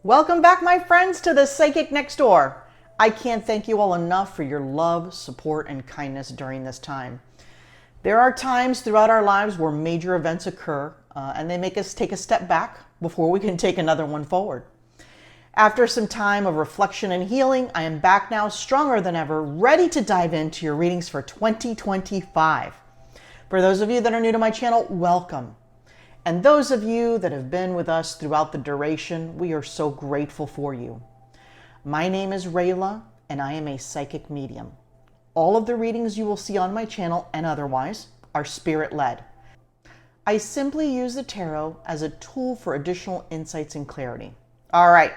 Welcome back, my friends, to the Psychic Next Door. I can't thank you all enough for your love, support, and kindness during this time. There are times throughout our lives where major events occur, and they make us take a step back before we can take another one forward. After some time of reflection and healing, I am back now stronger than ever, ready to dive into your readings for 2025. For those of you that are new to my channel, welcome. And those of you that have been with us throughout the duration, we are so grateful for you. My name is Rayla, and I am a psychic medium. All of the readings you will see on my channel and otherwise are spirit-led. I simply use the tarot as a tool for additional insights and clarity. All right,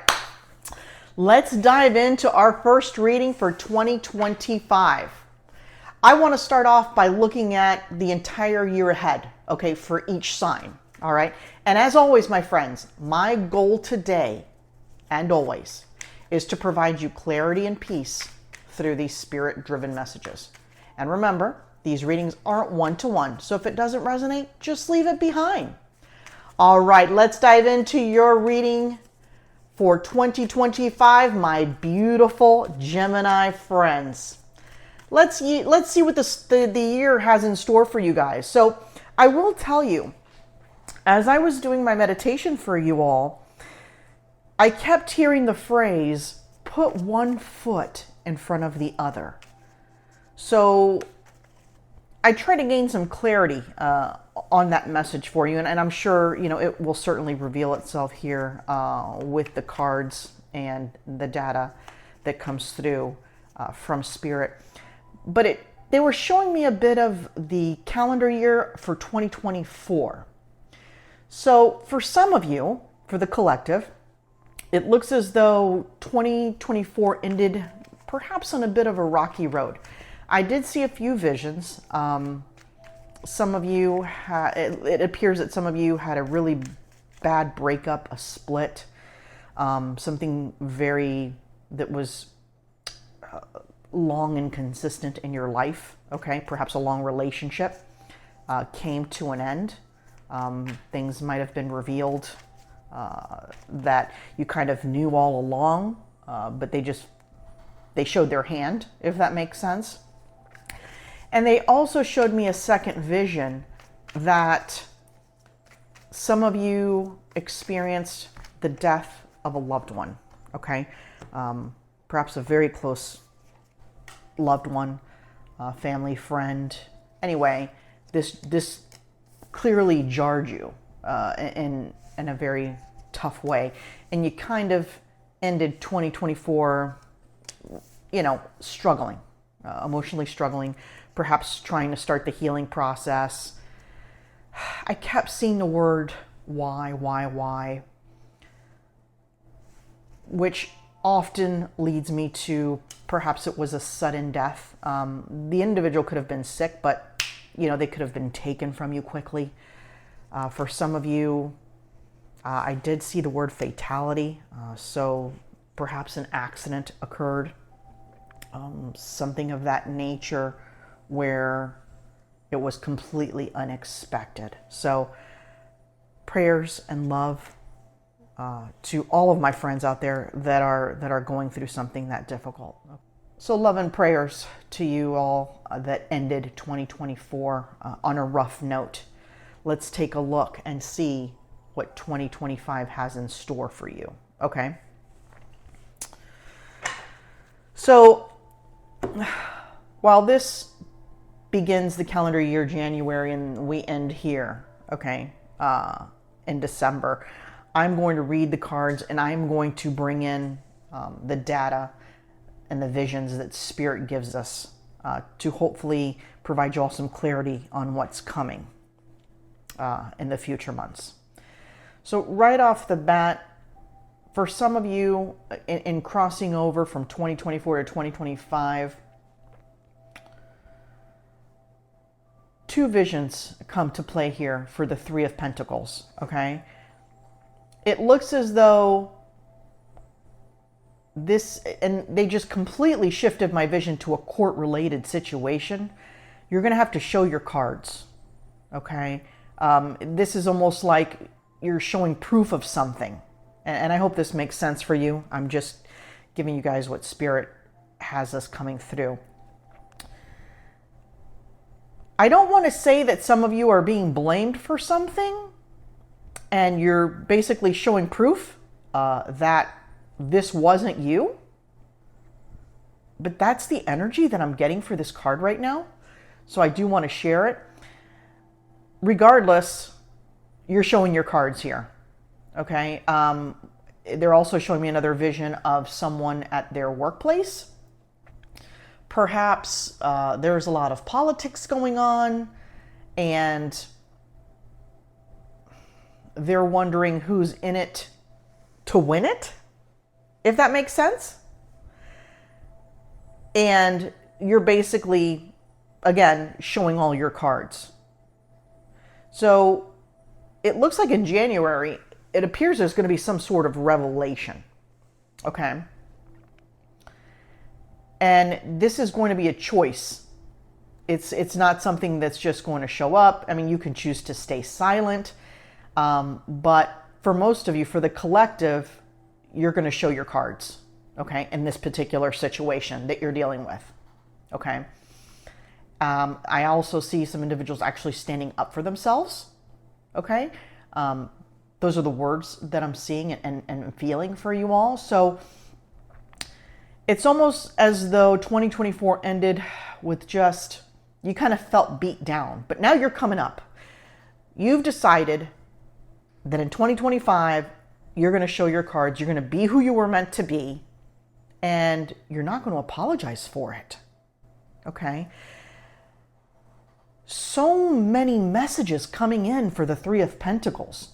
let's dive into our first reading for 2025. I want to start off by looking at the entire year ahead, okay, for each sign. All right. And as always, my friends, my goal today and always is to provide you clarity and peace through these spirit-driven messages. And remember, these readings aren't one-to-one. So if it doesn't resonate, just leave it behind. All right, let's dive into your reading for 2025, my beautiful Gemini friends. Let's see what the year has in store for you guys. So I will tell you, as I was doing my meditation for you all, I kept hearing the phrase, put one foot in front of the other. So I try to gain some clarity on that message for you. And I'm sure, it will certainly reveal itself here with the cards and the data that comes through from Spirit. But they were showing me a bit of the calendar year for 2024. So for some of you, for the collective, it looks as though 2024 ended perhaps on a bit of a rocky road. I did see a few visions. Some of you, it appears that some of you had a really bad breakup, a split, something that was long and consistent in your life, okay? Perhaps a long relationship came to an end. Things might have been revealed that you kind of knew all along, but they showed their hand, if that makes sense. And they also showed me a second vision that some of you experienced the death of a loved one, okay? Perhaps a very close loved one, family, friend. Anyway, this clearly jarred you in a very tough way. And you kind of ended 2024, struggling, emotionally struggling, perhaps trying to start the healing process. I kept seeing the word why, which often leads me to perhaps it was a sudden death. The individual could have been sick, but they could have been taken from you quickly. For some of you, I did see the word fatality. So perhaps an accident occurred, something of that nature where it was completely unexpected. So prayers and love to all of my friends out there that are going through something that difficult. So love and prayers to you all that ended 2024 on a rough note. Let's take a look and see what 2025 has in store for you, okay? So while this begins the calendar year January and we end here, okay, in December, I'm going to read the cards and I'm going to bring in the data and the visions that Spirit gives us to hopefully provide you all some clarity on what's coming in the future months. So right off the bat, for some of you in crossing over from 2024 to 2025, two visions come to play here for the Three of Pentacles, okay? It looks as though and they just completely shifted my vision to a court-related situation. You're going to have to show your cards, okay? This is almost like you're showing proof of something, And I hope this makes sense for you. I'm just giving you guys what Spirit has us coming through. I don't want to say that some of you are being blamed for something and you're basically showing proof that this wasn't you. But that's the energy that I'm getting for this card right now. So I do want to share it. Regardless, you're showing your cards here. Okay. They're also showing me another vision of someone at their workplace. Perhaps there's a lot of politics going on and they're wondering who's in it to win it, if that makes sense. And you're basically, again, showing all your cards. So it looks like in January, it appears there's going to be some sort of revelation. Okay. And this is going to be a choice. It's not something that's just going to show up. I mean, you can choose to stay silent. But for most of you, for the collective, you're going to show your cards. Okay. In this particular situation that you're dealing with. Okay. I also see some individuals actually standing up for themselves. Okay. Those are the words that I'm seeing and feeling for you all. So it's almost as though 2024 ended with just, you kind of felt beat down, but now you're coming up. You've decided that in 2025, you're going to show your cards. You're going to be who you were meant to be, and you're not going to apologize for it. Okay. So many messages coming in for the Three of Pentacles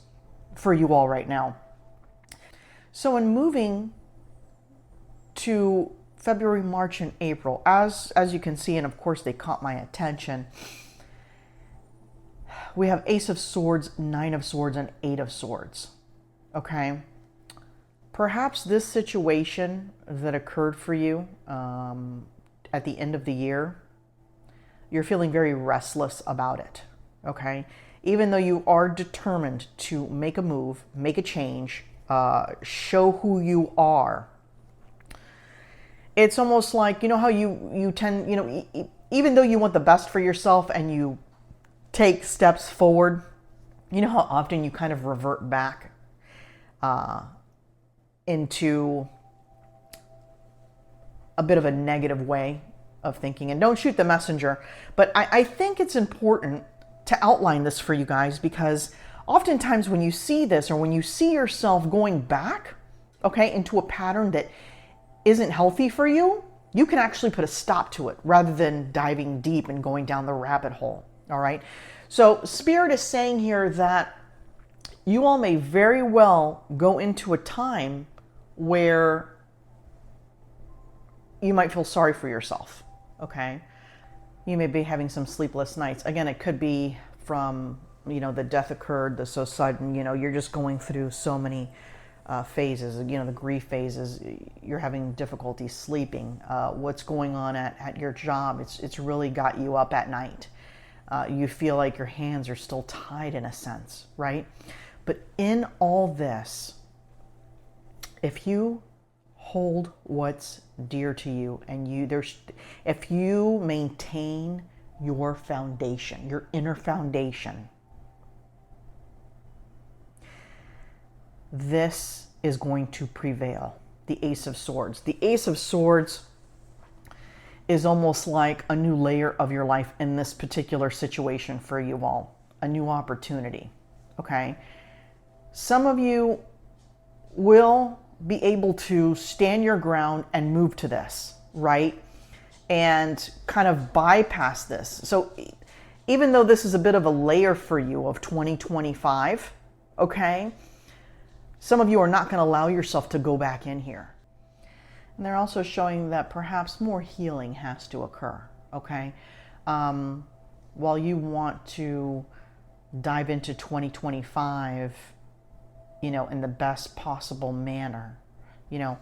for you all right now. So in moving to February, March, and April, as you can see, and of course they caught my attention, we have Ace of Swords, Nine of Swords, and Eight of Swords. Okay. Perhaps this situation that occurred for you at the end of the year, you're feeling very restless about it. Okay. Even though you are determined to make a move, make a change, show who you are. It's almost like, you know how you tend, you know, even though you want the best for yourself and you take steps forward, you know how often you kind of revert back into a bit of a negative way of thinking. And don't shoot the messenger. But I think it's important to outline this for you guys, because oftentimes when you see this, or when you see yourself going back, okay, into a pattern that isn't healthy for you, you can actually put a stop to it rather than diving deep and going down the rabbit hole. All right. So Spirit is saying here that you all may very well go into a time where you might feel sorry for yourself. Okay. You may be having some sleepless nights. Again, it could be from, you know, the death occurred, the so sudden, you know, you're just going through so many phases, you know, the grief phases, you're having difficulty sleeping, what's going on at your job, it's really got you up at night. You feel like your hands are still tied in a sense, right? But in all this, if you hold what's dear to you and if you maintain your foundation, your inner foundation, this is going to prevail. The Ace of Swords. The Ace of Swords is almost like a new layer of your life in this particular situation for you all. A new opportunity. Okay? Some of you will be able to stand your ground and move to this, right? And kind of bypass this. So even though this is a bit of a layer for you of 2025, okay? Some of you are not going to allow yourself to go back in here. And they're also showing that perhaps more healing has to occur, okay? While you want to dive into 2025, you know, in the best possible manner, you know,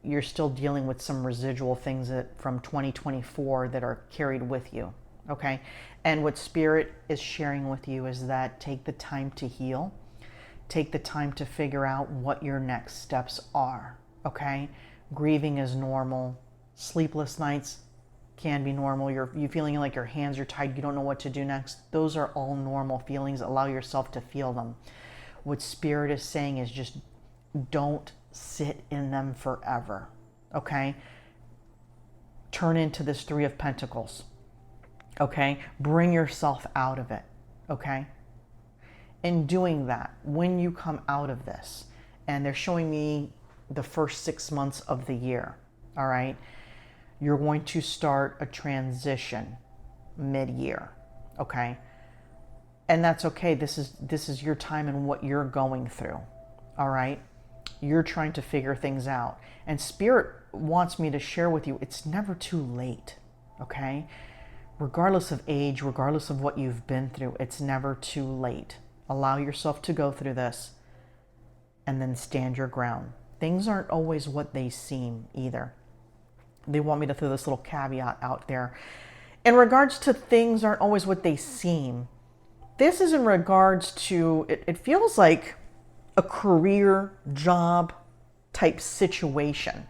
you're still dealing with some residual things from 2024 that are carried with you, okay? And what Spirit is sharing with you is that take the time to heal. Take the time to figure out what your next steps are, okay? Grieving is normal. Sleepless nights can be normal. You feeling like your hands are tied, you don't know what to do next. Those are all normal feelings. Allow yourself to feel them. What Spirit is saying is just don't sit in them forever, okay? Turn into this Three of Pentacles, okay? Bring yourself out of it, okay? In doing that, when you come out of this, and they're showing me the first 6 months of the year, all right? You're going to start a transition mid-year, okay? And that's okay. This is your time and what you're going through, all right? You're trying to figure things out. And Spirit wants me to share with you, it's never too late, okay? Regardless of age, regardless of what you've been through, it's never too late. Allow yourself to go through this and then stand your ground. Things aren't always what they seem either. They want me to throw this little caveat out there. In regards to things aren't always what they seem, this is in regards to, it feels like a career, job type situation,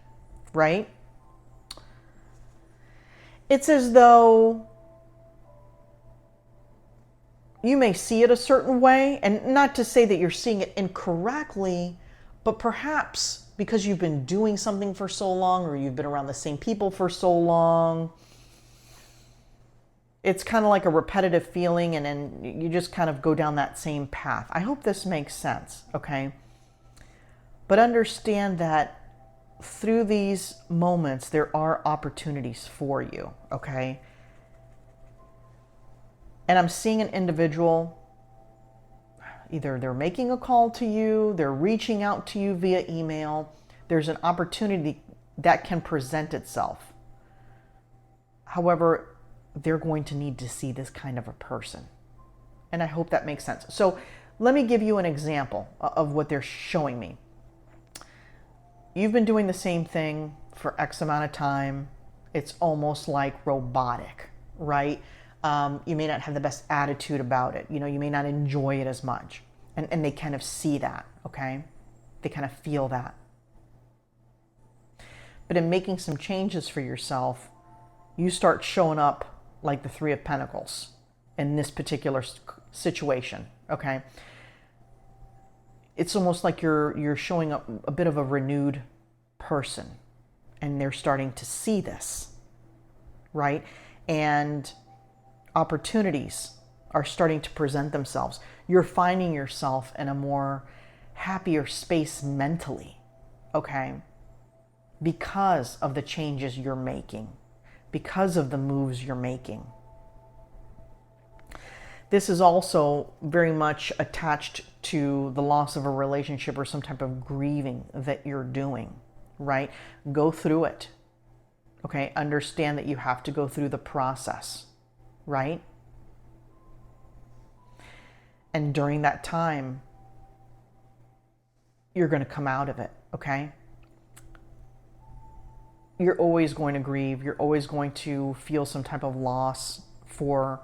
right? It's as though you may see it a certain way, and not to say that you're seeing it incorrectly, but perhaps because you've been doing something for so long, or you've been around the same people for so long, it's kind of like a repetitive feeling, and then you just kind of go down that same path. I hope this makes sense, okay? But understand that through these moments, there are opportunities for you, okay? And I'm seeing an individual, either they're making a call to you, they're reaching out to you via email. There's an opportunity that can present itself. However, they're going to need to see this kind of a person. And I hope that makes sense. So let me give you an example of what they're showing me. You've been doing the same thing for X amount of time. It's almost like robotic, right? You may not have the best attitude about it. You know, you may not enjoy it as much. And they kind of see that, okay? They kind of feel that. But in making some changes for yourself, you start showing up like the Three of Pentacles in this particular situation, okay? It's almost like you're showing up a bit of a renewed person, and they're starting to see this, right? And opportunities are starting to present themselves. You're finding yourself in a more happier space mentally, okay? Because of the changes you're making, because of the moves you're making. This is also very much attached to the loss of a relationship or some type of grieving that you're doing, right? Go through it, okay? Understand that you have to go through the process, right? And during that time, you're going to come out of it, okay? You're always going to grieve. You're always going to feel some type of loss for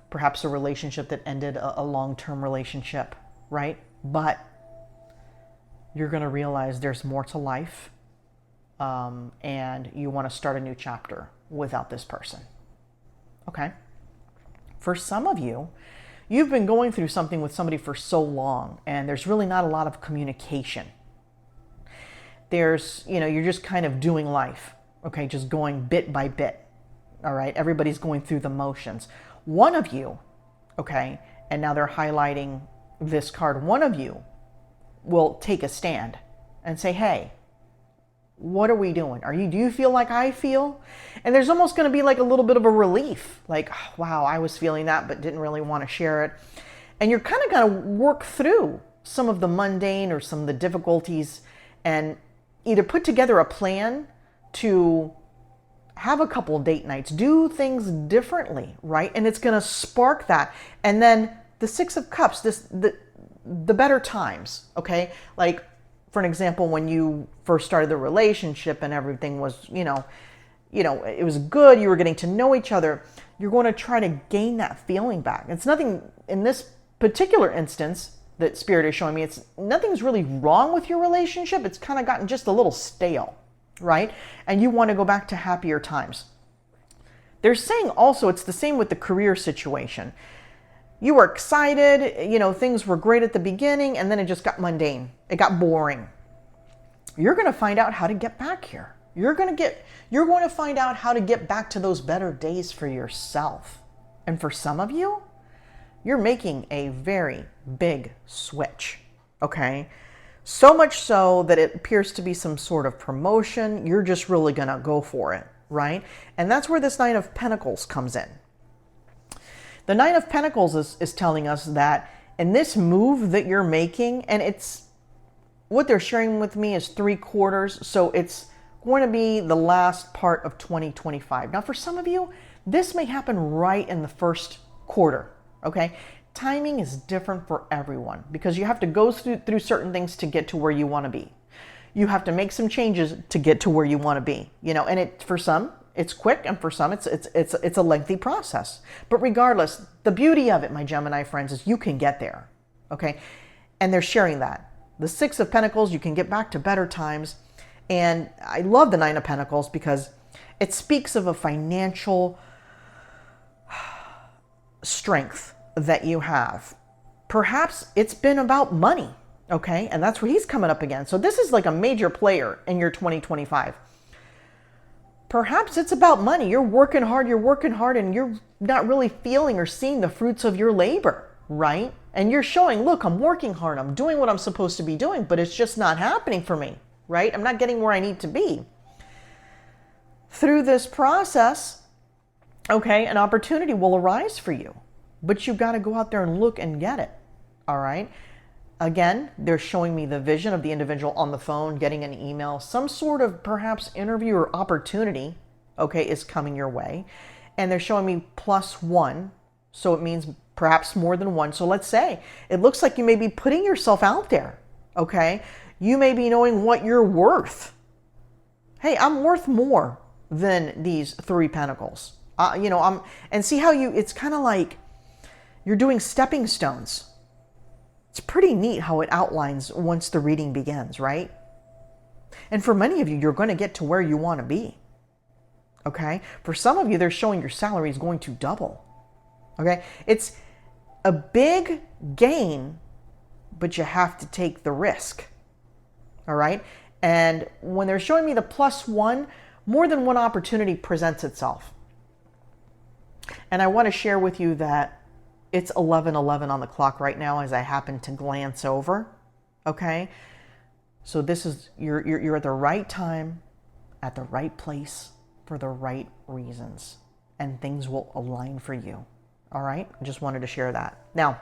perhaps a relationship that ended, a long-term relationship, right? But you're going to realize there's more to life, and you want to start a new chapter without this person, okay? For some of you, you've been going through something with somebody for so long, and there's really not a lot of communication. There's, you know, you're just kind of doing life, okay? Just going bit by bit, all right? Everybody's going through the motions. One of you, okay, and now they're highlighting this card, one of you will take a stand and say, hey, what are we doing? Do you feel like I feel? And there's almost going to be like a little bit of a relief. Like, oh, wow, I was feeling that, but didn't really want to share it. And you're kind of going to work through some of the mundane or some of the difficulties and either put together a plan to have a couple date nights, do things differently, right? And it's going to spark that. And then the Six of Cups, the better times, okay? Like, for an example, when you first started the relationship and everything was, you know, it was good, you were getting to know each other, you're going to try to gain that feeling back. It's nothing, in this particular instance, that Spirit is showing me. It's nothing's really wrong with your relationship. It's kind of gotten just a little stale, right? And you want to go back to happier times. They're saying also it's the same with the career situation. You were excited, things were great at the beginning, and then it just got mundane. It got boring. You're going to find out how to get back here. You're going to find out how to get back to those better days for yourself. And for some of you, you're making a very big switch, okay? So much so that it appears to be some sort of promotion. You're just really going to go for it, right? And that's where this Nine of Pentacles comes in. The Nine of Pentacles is telling us that in this move that you're making, and it's what they're sharing with me is 3/4, so it's going to be the last part of 2025. Now, for some of you, this may happen right in the first quarter, okay? Timing is different for everyone because you have to go through certain things to get to where you want to be. You have to make some changes to get to where you want to be, and for some, it's quick, and for some, it's a lengthy process. But regardless, the beauty of it, my Gemini friends, is you can get there, okay? And they're sharing that. The Six of Pentacles, you can get back to better times. And I love the Nine of Pentacles because it speaks of a financial strength that you have. Perhaps it's been about money, okay? And that's where he's coming up again. So this is like a major player in your 2025. Perhaps it's about money. You're working hard, and you're not really feeling or seeing the fruits of your labor, right? And you're showing, look, I'm working hard. I'm doing what I'm supposed to be doing, but it's just not happening for me, right? I'm not getting where I need to be. Through this process, okay, an opportunity will arise for you, but you've got to go out there and look and get it, all right? Again, they're showing me the vision of the individual on the phone, getting an email, some sort of perhaps interview or opportunity, okay, is coming your way. And they're showing me +1, so it means perhaps more than one. So let's say it looks like you may be putting yourself out there, okay? You may be knowing what you're worth. Hey, I'm worth more than these 3 Pentacles. And see how it's kind of like you're doing stepping stones. It's pretty neat how it outlines once the reading begins, right? And for many of you, you're going to get to where you want to be, okay? For some of you, they're showing your salary is going to double, okay? It's a big gain, but you have to take the risk, all right? And when they're showing me the +1, more than one opportunity presents itself. And I want to share with you that it's 11:11 on the clock right now as I happen to glance over, okay? So this is, you're at the right time, at the right place, for the right reasons, and things will align for you, all right? I just wanted to share that. Now,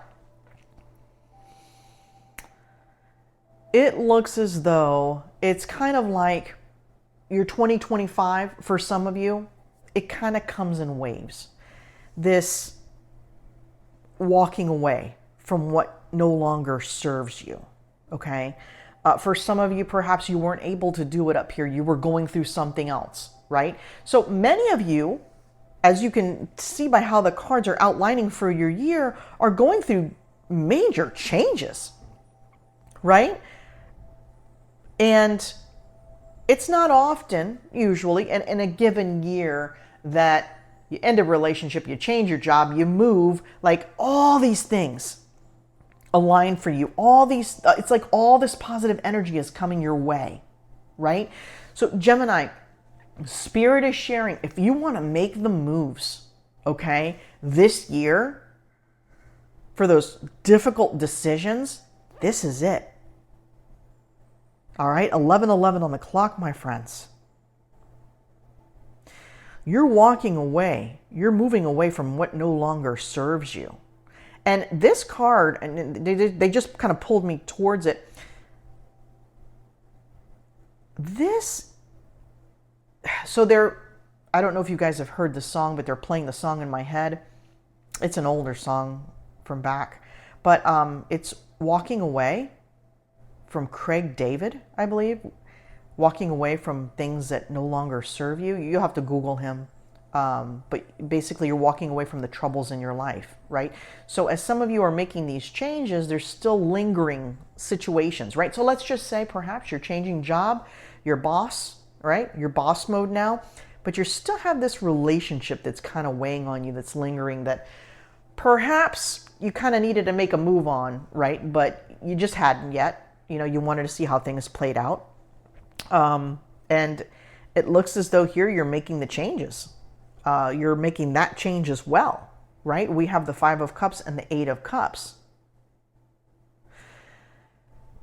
it looks as though it's kind of like your 2025, for some of you, it kind of comes in waves. This walking away from what no longer serves you, okay? For some of you, perhaps you weren't able to do it up here. You were going through something else, right? So many of you, as you can see by how the cards are outlining for your year, are going through major changes, right? And it's not often, usually, in a given year that you end a relationship, you change your job, you move, like all these things align for you. All these, it's like all this positive energy is coming your way, right? So Gemini, Spirit is sharing, if you want to make the moves, okay, this year, for those difficult decisions, this is it. All right, 11:11 on the clock, my friends. You're walking away. You're moving away from what no longer serves you. And this card, and they just kind of pulled me towards it. So I don't know if you guys have heard the song, but they're playing the song in my head. It's an older song from back. But it's Walking Away from Craig David, I believe. Walking away from things that no longer serve you. You'll have to Google him. But basically you're walking away from the troubles in your life, right? So as some of you are making these changes, there's still lingering situations, right? So let's just say perhaps you're changing job, your boss, right? Your boss mode now, but you still have this relationship that's kind of weighing on you, that's lingering, that perhaps you kind of needed to make a move on, right? But you just hadn't yet. You know, you wanted to see how things played out. And it looks as though here you're making the changes. You're making that change as well, right? We have the 5 of Cups and the 8 of Cups.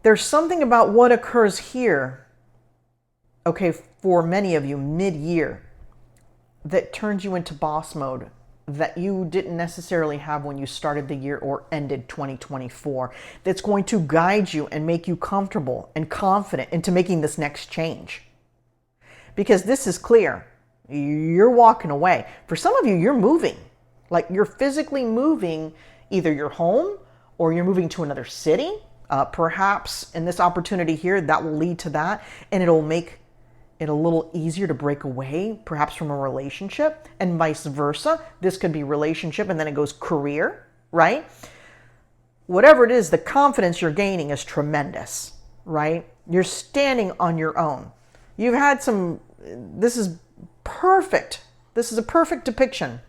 There's something about what occurs here, okay, for many of you mid-year, that turns you into boss mode that you didn't necessarily have when you started the year or ended 2024. That's going to guide you and make you comfortable and confident into making this next change. Because this is clear. You're walking away. For some of you, you're moving. Like you're physically moving, either your home or you're moving to another city. Perhaps in this opportunity here, that will lead to that, and it'll make it a little easier to break away, perhaps from a relationship, and vice versa. This could be relationship, and then it goes career, right? Whatever it is, the confidence you're gaining is tremendous, right? You're standing on your own. You've had some, this is perfect. This is a perfect depiction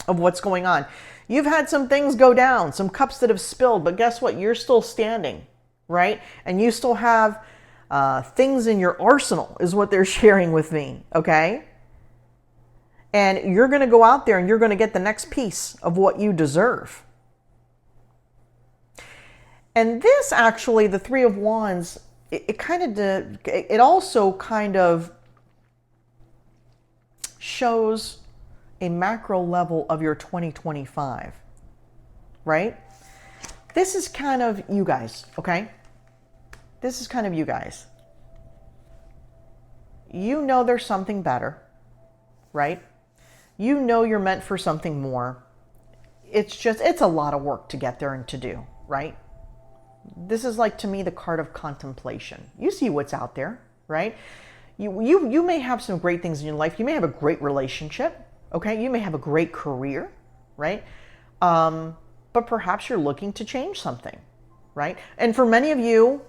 of what's going on. You've had some things go down, some cups that have spilled, but guess what? You're still standing, right? And you still have things in your arsenal, is what they're sharing with me, okay? And you're going to go out there and you're going to get the next piece of what you deserve. And this actually, the 3 of Wands, it also kind of shows a macro level of your 2025, right? This is kind of you guys, okay? This is kind of you guys. You know there's something better, right? You know you're meant for something more. It's a lot of work to get there and to do, right? This is like, to me, the card of contemplation. You see what's out there, right? You may have some great things in your life. You may have a great relationship, okay? You may have a great career, right? But perhaps you're looking to change something, right? And for many of you,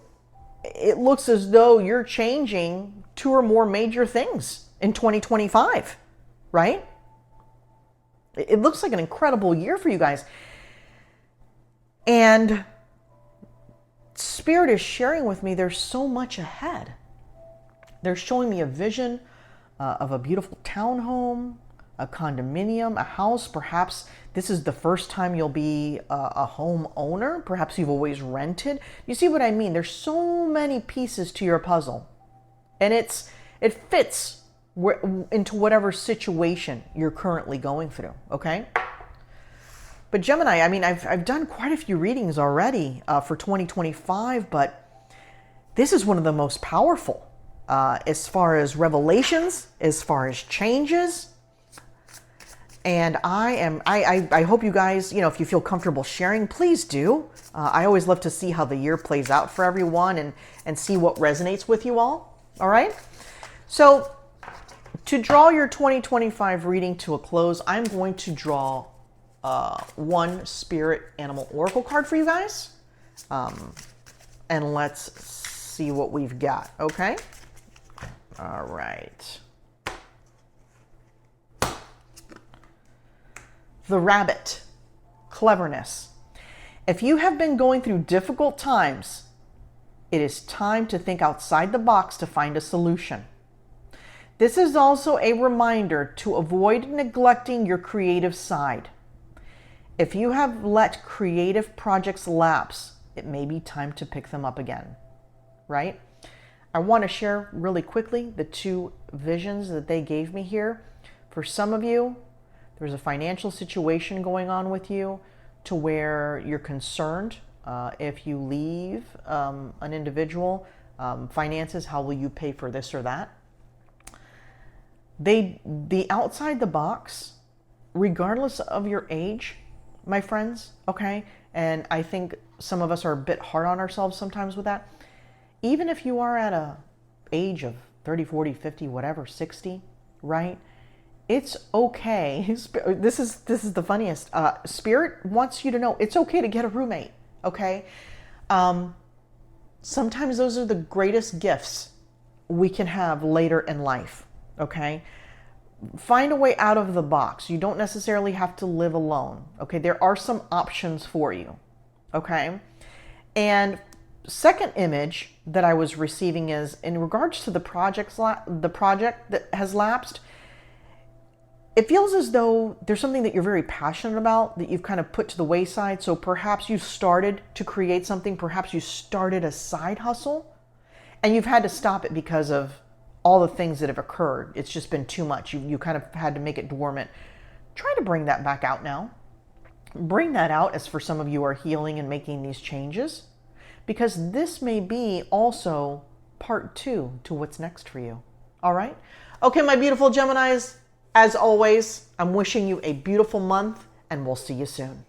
it looks as though you're changing 2 or more major things in 2025, right? It looks like an incredible year for you guys. And Spirit is sharing with me there's so much ahead. They're showing me a vision of a beautiful townhome, a condominium, a house. Perhaps this is the first time you'll be a home owner. Perhaps you've always rented. You see what I mean? There's so many pieces to your puzzle. And it fits into whatever situation you're currently going through, okay? But Gemini, I mean, I've done quite a few readings already for 2025, but this is one of the most powerful as far as revelations, as far as changes. And I hope you guys, if you feel comfortable sharing, please do. I always love to see how the year plays out for everyone and see what resonates with you all. All right? So to draw your 2025 reading to a close, I'm going to draw one Spirit Animal Oracle card for you guys. And let's see what we've got, okay? All right. The Rabbit, cleverness. If you have been going through difficult times, it is time to think outside the box to find a solution. This is also a reminder to avoid neglecting your creative side. If you have let creative projects lapse, it may be time to pick them up again, right? I want to share really quickly the 2 visions that they gave me here. For some of you, there's a financial situation going on with you to where you're concerned if you leave an individual, finances, how will you pay for this or that? The outside the box, regardless of your age, my friends, okay? And I think some of us are a bit hard on ourselves sometimes with that. Even if you are at a age of 30, 40, 50, whatever, 60, right? It's okay. This is the funniest. Spirit wants you to know it's okay to get a roommate. Okay. Sometimes those are the greatest gifts we can have later in life. Okay. Find a way out of the box. You don't necessarily have to live alone. Okay. There are some options for you. Okay. And second image that I was receiving is in regards to the project that has lapsed. It feels as though there's something that you're very passionate about that you've kind of put to the wayside. So perhaps you started to create something. Perhaps you started a side hustle and you've had to stop it because of all the things that have occurred. It's just been too much. You kind of had to make it dormant. Try to bring that back out now. Bring that out as for some of you are healing and making these changes, because this may be also part 2 to what's next for you. All right? Okay, my beautiful Geminis, as always, I'm wishing you a beautiful month and we'll see you soon.